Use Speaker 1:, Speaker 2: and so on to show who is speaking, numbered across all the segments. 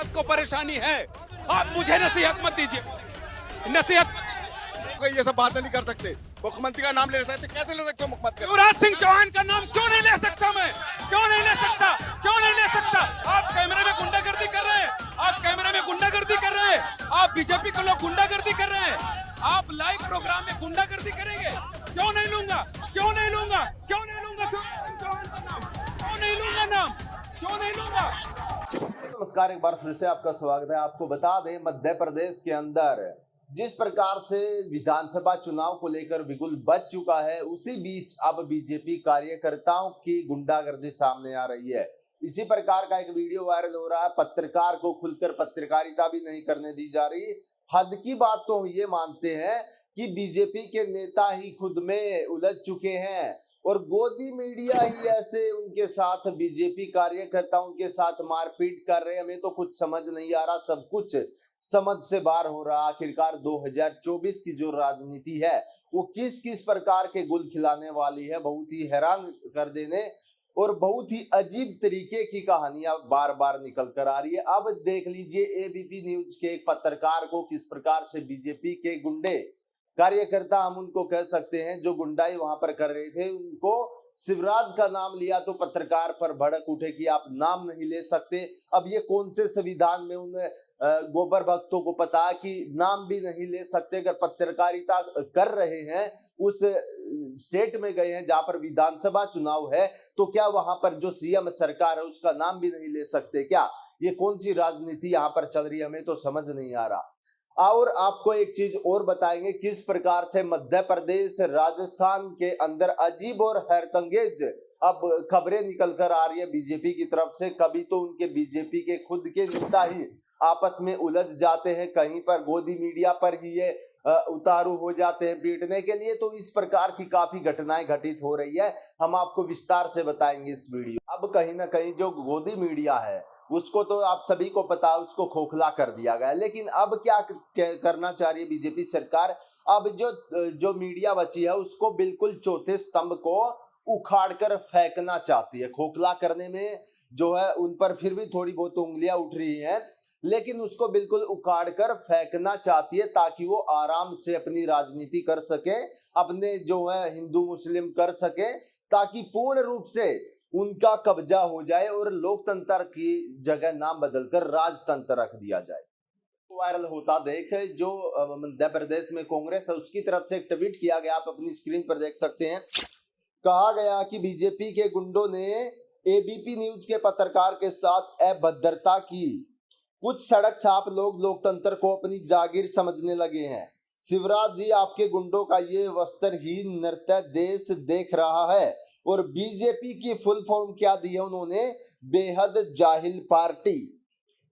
Speaker 1: औरत को परेशानी है। आप मुझे नसीहत मत दीजिए, नसीहत मत दीजिए।
Speaker 2: कोई ये सब बातें नहीं कर सकते। मुख्यमंत्री का नाम ले सकते, कैसे ले सकते हो मुख्यमंत्री?
Speaker 1: युवराज सिंह चौहान का नाम क्यों नहीं ले सकता मैं? क्यों नहीं ले सकता? क्यों नहीं ले सकता? आप कैमरे में गुंडागर्दी कर रहे हैं, आप कैमरे में गुंडागर्दी कर रहे हैं, आप बीजेपी को लोग गुंडागर्दी कर रहे हैं, आप लाइव प्रोग्राम में गुंडागर्दी करेंगे। क्यों नहीं लूंगा? क्यों नहीं लूंगा? क्यों नहीं लूंगा चौहान का नाम? क्यों नहीं लूंगा नाम? क्यों नहीं लूंगा?
Speaker 3: नमस्कार, एक बार फिर से आपका स्वागत है। आपको बता दें, मध्य प्रदेश के अंदर जिस प्रकार से विधानसभा चुनाव को लेकर बिगुल बज चुका है, उसी बीच अब बीजेपी कार्यकर्ताओं की गुंडागर्दी सामने आ रही है। इसी प्रकार का एक वीडियो वायरल हो रहा है। पत्रकार को खुलकर पत्रकारिता भी नहीं करने दी जा रही। हद की बात तो हम ये मानते हैं कि बीजेपी के नेता ही खुद में उलझ चुके हैं और गोदी मीडिया ही ऐसे उनके साथ, बीजेपी कार्यकर्ताओं के साथ मारपीट कर रहे हैं। हमें तो कुछ समझ नहीं आ रहा, सब कुछ समझ से बाहर हो रहा। आखिरकार 2024 की जो राजनीति है वो किस किस प्रकार के गुल खिलाने वाली है, बहुत ही हैरान कर देने और बहुत ही अजीब तरीके की कहानियां बार बार निकल कर आ रही है। अब देख लीजिए एबीपी न्यूज के एक पत्रकार को किस प्रकार से बीजेपी के गुंडे, कार्यकर्ता हम उनको कह सकते हैं, जो गुंडाई वहां पर कर रहे थे, उनको शिवराज का नाम लिया तो पत्रकार पर भड़क उठे कि आप नाम नहीं ले सकते। अब ये कौन से संविधान में उन गोबर भक्तों को पता कि नाम भी नहीं ले सकते? अगर पत्रकारिता कर रहे हैं, उस स्टेट में गए हैं जहां पर विधानसभा चुनाव है, तो क्या वहां पर जो सीएम सरकार है उसका नाम भी नहीं ले सकते क्या? ये कौन सी राजनीति यहाँ पर चल रही है, हमें तो समझ नहीं आ रहा। और आपको एक चीज और बताएंगे, किस प्रकार से मध्य प्रदेश, राजस्थान के अंदर अजीब और हैरतअंगेज अब खबरें निकल कर आ रही है बीजेपी की तरफ से। कभी तो उनके बीजेपी के खुद के नेता ही आपस में उलझ जाते हैं, कहीं पर गोदी मीडिया पर ही ये उतारू हो जाते हैं पीटने के लिए। तो इस प्रकार की काफी घटनाएं घटित हो रही है, हम आपको विस्तार से बताएंगे इस वीडियो। अब कहीं ना कहीं जो गोदी मीडिया है उसको तो आप सभी को पता है, उसको खोखला कर दिया गया है। लेकिन अब क्या करना चाह रही है बीजेपी सरकार? अब जो मीडिया बची है उसको बिल्कुल चौथे स्तंभ को उखाड़कर फेंकना चाहती है। खोखला करने में जो है उन पर फिर भी थोड़ी बहुत उंगलियां उठ रही हैं, लेकिन उसको बिल्कुल उखाड़कर फेंकना चाहती है ताकि वो आराम से अपनी राजनीति कर सके, अपने जो है हिंदू मुस्लिम कर सके, ताकि पूर्ण रूप से उनका कब्जा हो जाए और लोकतंत्र की जगह नाम बदलकर राजतंत्र रख दिया जाए। वायरल होता देख, जो मध्य प्रदेश में कांग्रेस है उसकी तरफ से एक ट्वीट किया गया, आप अपनी स्क्रीन पर देख सकते हैं। कहा गया कि बीजेपी के गुंडों ने एबीपी न्यूज के पत्रकार के साथ अभद्रता की। कुछ सड़क छाप लोग लोकतंत्र को अपनी जागीर समझने लगे हैं। शिवराज जी, आपके गुंडों का ये वस्त्रहीन नृत्य देश देख रहा है। और बीजेपी की फुल फॉर्म क्या दी है उन्होंने? बेहद जाहिल पार्टी।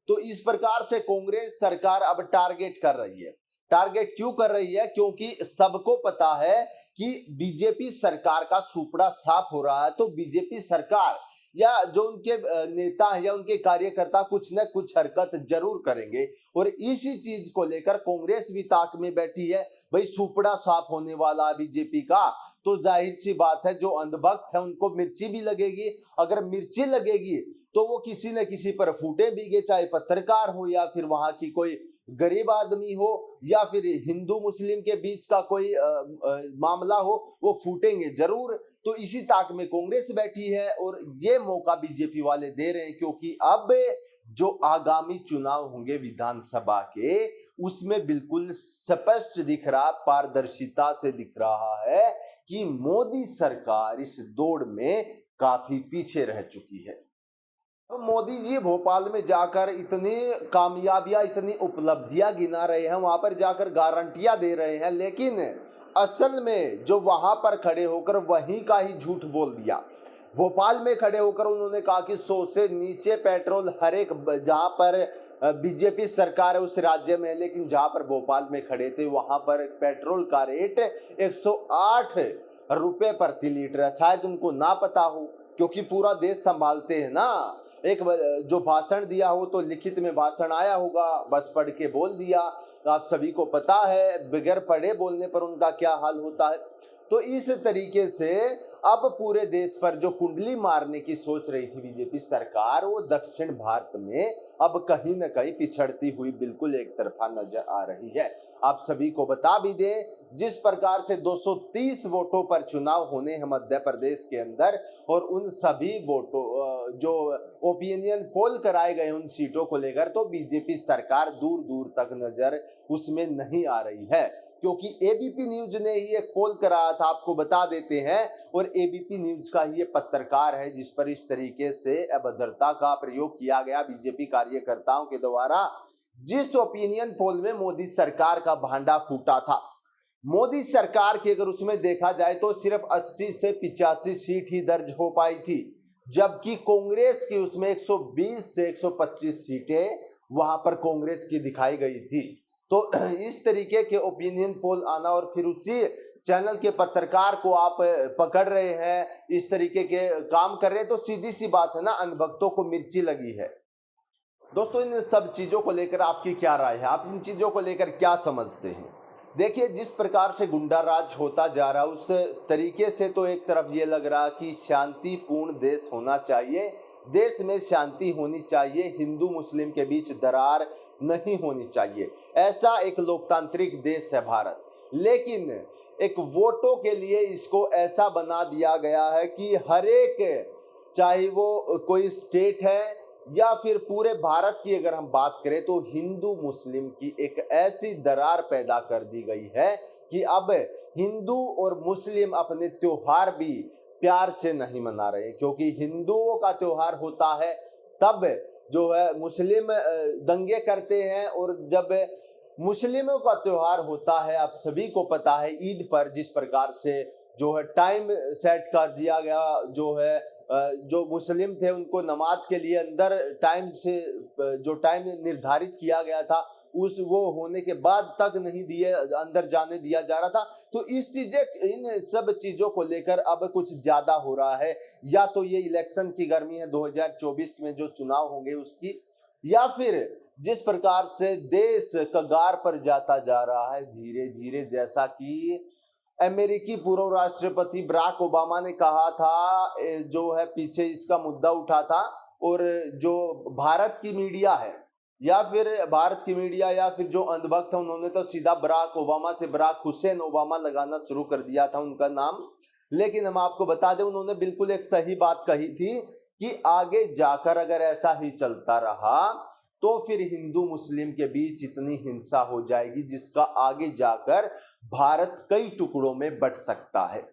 Speaker 3: तो इस प्रकार से कांग्रेस सरकार अब टारगेट कर रही है। टारगेट क्यों कर रही है? क्योंकि सबको पता है कि बीजेपी सरकार का सुपड़ा साफ हो रहा है। तो बीजेपी सरकार या जो उनके नेता है या उनके कार्यकर्ता कुछ न कुछ हरकत जरूर करेंगे और इसी चीज को लेकर कांग्रेस भी ताक में बैठी है। भाई सुपड़ा साफ होने वाला है बीजेपी का, तो जाहिर सी बात है जो अंधभक्त है उनको मिर्ची भी लगेगी। अगर मिर्ची लगेगी तो वो किसी न किसी पर फूटे बीगे, चाहे पत्रकार हो या फिर वहां की कोई गरीब आदमी हो या फिर हिंदू मुस्लिम के बीच का कोई मामला हो, वो फूटेंगे जरूर। तो इसी ताक में कांग्रेस बैठी है और ये मौका बीजेपी वाले दे रहे हैं, क्योंकि अब जो आगामी चुनाव होंगे विधानसभा के, उसमें बिल्कुल स्पष्ट दिख रहा, पारदर्शिता से दिख रहा है कि मोदी सरकार इस दौड़ में काफी पीछे रह चुकी है। तो मोदी जी भोपाल में जाकर इतनी कामयाबियां, इतनी उपलब्धियां गिना रहे हैं, वहां पर जाकर गारंटियां दे रहे हैं, लेकिन असल में जो वहां पर खड़े होकर वहीं का ही झूठ बोल दिया। भोपाल में खड़े होकर उन्होंने कहा कि 100 से नीचे पेट्रोल हर एक, जहां पर बीजेपी सरकार है उस राज्य में, लेकिन जहां पर भोपाल में खड़े थे वहां पर पेट्रोल का रेट 108 रुपए प्रति लीटर है। शायद उनको ना पता हो, क्योंकि पूरा देश संभालते हैं ना। एक जो भाषण दिया हो तो लिखित में भाषण आया होगा, बस पढ़ के बोल दिया। तो आप सभी को पता है बगैर पढ़े बोलने पर उनका क्या हाल होता है। तो इस तरीके से अब पूरे देश पर जो कुंडली मारने की सोच रही थी बीजेपी सरकार, वो दक्षिण भारत में अब कहीं न कहीं पिछड़ती हुई बिल्कुल एक तरफा नजर आ रही है। आप सभी को बता भी दें, जिस प्रकार से 230 वोटों पर चुनाव होने हैं मध्य प्रदेश के अंदर, और उन सभी वोटों जो ओपिनियन पोल कराए गए उन सीटों को लेकर, तो बीजेपी सरकार दूर दूर तक नजर उसमें नहीं आ रही है, क्योंकि एबीपी न्यूज ने ही एक पोल कराया था, आपको बता देते हैं। और एबीपी न्यूज का ही ये पत्रकार है जिस पर इस तरीके से अभद्रता का प्रयोग किया गया बीजेपी कार्यकर्ताओं के द्वारा, जिस ओपिनियन पोल में मोदी सरकार का भांडा फूटा था। मोदी सरकार की अगर उसमें देखा जाए तो सिर्फ 80 से 85 सीट ही दर्ज हो पाई थी, जबकि कांग्रेस की उसमें 120 से 125 सीटें वहां पर कांग्रेस की दिखाई गई थी। तो इस तरीके के ओपिनियन पोल आना और फिर उसी चैनल के पत्रकार को आप पकड़ रहे हैं, इस तरीके के काम कर रहे हैं, तो सीधी सी बात है ना, अनभक्तों को मिर्ची लगी है। दोस्तों, इन सब चीजों को लेकर आपकी क्या राय है? आप इन चीजों को लेकर क्या समझते हैं? देखिए, जिस प्रकार से गुंडा राज होता जा रहा है उस तरीके से तो एक तरफ ये लग रहा कि शांतिपूर्ण देश होना चाहिए, देश में शांति होनी चाहिए, हिंदू मुस्लिम के बीच दरार नहीं होनी चाहिए, ऐसा एक लोकतांत्रिक देश है भारत। लेकिन एक वोटों के लिए इसको ऐसा बना दिया गया है कि हर एक, चाहे वो कोई स्टेट है या फिर पूरे भारत की अगर हम बात करें, तो हिंदू मुस्लिम की एक ऐसी दरार पैदा कर दी गई है कि अब हिंदू और मुस्लिम अपने त्योहार भी प्यार से नहीं मना रहे, क्योंकि हिंदुओं का त्योहार होता है तब जो है मुस्लिम दंगे करते हैं, और जब मुस्लिमों का त्योहार होता है, आप सभी को पता है ईद पर जिस प्रकार से जो है टाइम सेट कर दिया गया, जो है जो मुस्लिम थे उनको नमाज के लिए अंदर टाइम से जो टाइम निर्धारित किया गया था उस वो होने के बाद तक नहीं दिए अंदर जाने दिया जा रहा था। तो इन सब चीजों को लेकर अब कुछ ज्यादा हो रहा है, या तो ये इलेक्शन की गर्मी है 2024 में जो चुनाव होंगे उसकी, या फिर जिस प्रकार से देश कगार पर जाता जा रहा है धीरे धीरे, जैसा कि अमेरिकी पूर्व राष्ट्रपति बराक ओबामा ने कहा था, जो है पीछे इसका मुद्दा उठा था, और जो भारत की मीडिया है या फिर या फिर जो अंधभक्त है उन्होंने तो सीधा बराक ओबामा से बराक हुसैन ओबामा लगाना शुरू कर दिया था उनका नाम। लेकिन हम आपको बता दें, उन्होंने बिल्कुल एक सही बात कही थी कि आगे जाकर अगर ऐसा ही चलता रहा तो फिर हिंदू मुस्लिम के बीच इतनी हिंसा हो जाएगी जिसका आगे जाकर भारत कई टुकड़ों में बंट सकता है।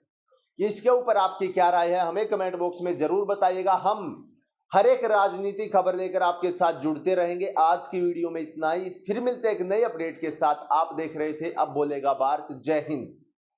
Speaker 3: इसके ऊपर आपकी क्या राय है, हमें कमेंट बॉक्स में जरूर बताइएगा। हम हर एक राजनीतिक खबर लेकर आपके साथ जुड़ते रहेंगे। आज की वीडियो में इतना ही, फिर मिलते हैं एक नई अपडेट के साथ। आप देख रहे थे अब बोलेगा भारत। जय हिंद।